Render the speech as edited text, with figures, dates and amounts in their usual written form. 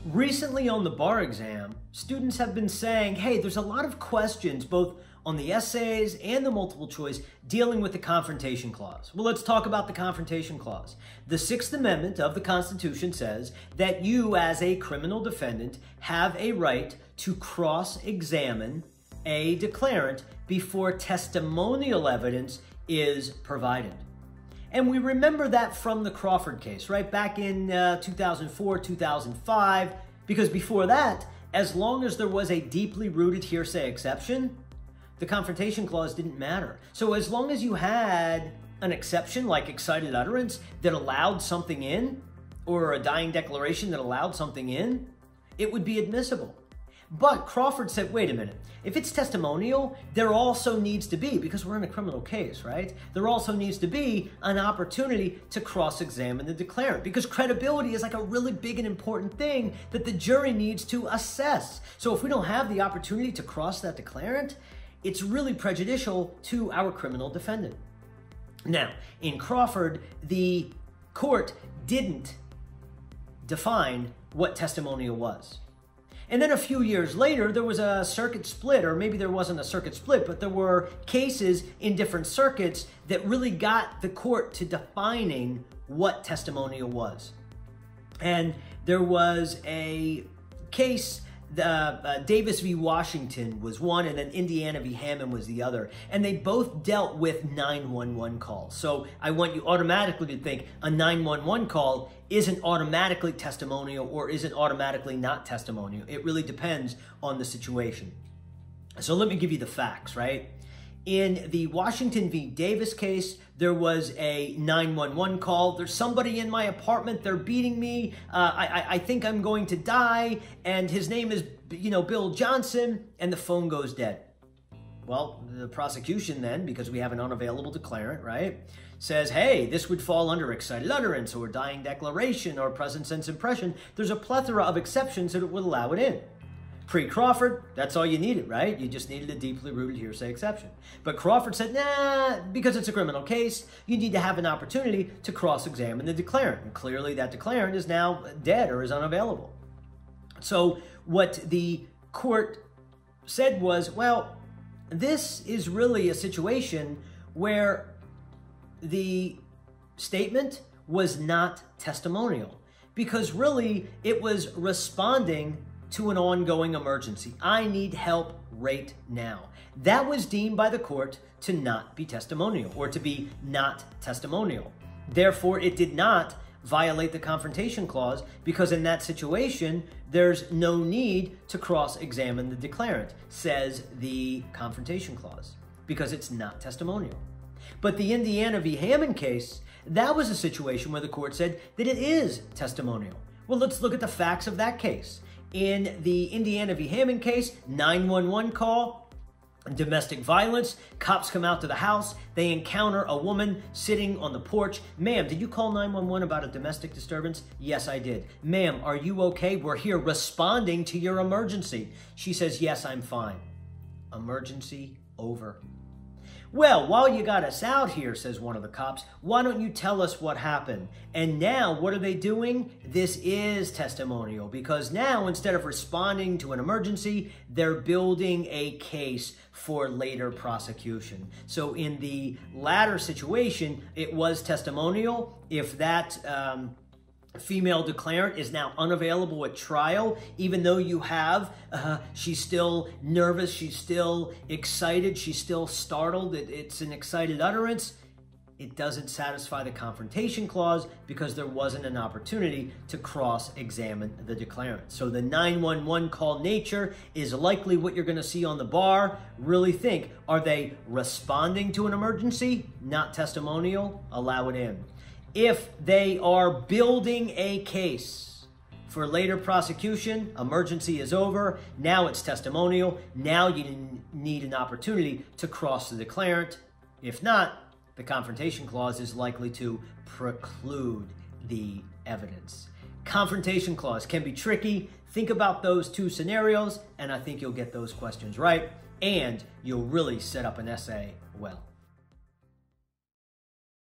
Recently on the bar exam, students have been saying, hey, there's a lot of questions both on the essays and the multiple choice dealing with the Confrontation Clause. Well, let's talk about the Confrontation Clause. The Sixth Amendment of the Constitution says that you as a criminal defendant have a right to cross-examine a declarant before testimonial evidence is provided. And we remember that from the Crawford case, right? Back in 2004, 2005, because before that, as long as there was a deeply rooted hearsay exception, the Confrontation Clause didn't matter. So as long as you had an exception like excited utterance that allowed something in, or a dying declaration that allowed something in, it would be admissible. But Crawford said, wait a minute, if it's testimonial, there also needs to be, because we're in a criminal case, right? There also needs to be an opportunity to cross-examine the declarant, because credibility is like a really big and important thing that the jury needs to assess. So if we don't have the opportunity to cross that declarant, it's really prejudicial to our criminal defendant. Now, in Crawford, the court didn't define what testimonial was. And then a few years later, there was a circuit split, or maybe there wasn't a circuit split, but there were cases in different circuits that really got the court to defining what testimonial was. And there was a case, Davis v. Washington was one, and then Indiana v. Hammon was the other. And they both dealt with 911 calls. So I want you automatically to think a 911 call isn't automatically testimonial or isn't automatically not testimonial. It really depends on the situation. So let me give you the facts, right? In the Washington v. Davis case, there was a 911 call. There's somebody in my apartment. They're beating me. I think I'm going to die. And his name is, Bill Johnson. And the phone goes dead. Well, the prosecution then, because we have an unavailable declarant, right, says, hey, this would fall under excited utterance or dying declaration or present sense impression. There's a plethora of exceptions that would allow it in. Pre-Crawford, that's all you needed, right? You just needed a deeply rooted hearsay exception. But Crawford said, nah, because it's a criminal case, you need to have an opportunity to cross-examine the declarant. And clearly that declarant is now dead or is unavailable. So what the court said was, well, this is really a situation where the statement was not testimonial, because really it was responding to an ongoing emergency. I need help right now. That was deemed by the court to not be testimonial, or to be not testimonial. Therefore, it did not violate the Confrontation Clause, because in that situation, there's no need to cross-examine the declarant, says the Confrontation Clause, because it's not testimonial. But the Indiana v. Hammon case, that was a situation where the court said that it is testimonial. Well, let's look at the facts of that case. In the Indiana v. Hammon case, 911 call, domestic violence, cops come out to the house, they encounter a woman sitting on the porch. Ma'am, did you call 911 about a domestic disturbance? Yes, I did. Ma'am, are you okay? We're here responding to your emergency. She says, yes, I'm fine. Emergency over. Well, while you got us out here, says one of the cops, why don't you tell us what happened? And now, what are they doing? This is testimonial, because now, instead of responding to an emergency, they're building a case for later prosecution. So in the latter situation, it was testimonial. If that female declarant is now unavailable at trial, even though you have, she's still nervous, she's still excited, she's still startled, it's an excited utterance, it doesn't satisfy the Confrontation Clause because there wasn't an opportunity to cross-examine the declarant. So the 911 call nature is likely what you're going to see on the bar. Really think, are they responding to an emergency? Not testimonial? Allow it in. If they are building a case for later prosecution, emergency is over, now it's testimonial, now you need an opportunity to cross the declarant. If not, the Confrontation Clause is likely to preclude the evidence. Confrontation Clause can be tricky. Think about those two scenarios, and I think you'll get those questions right, and you'll really set up an essay well.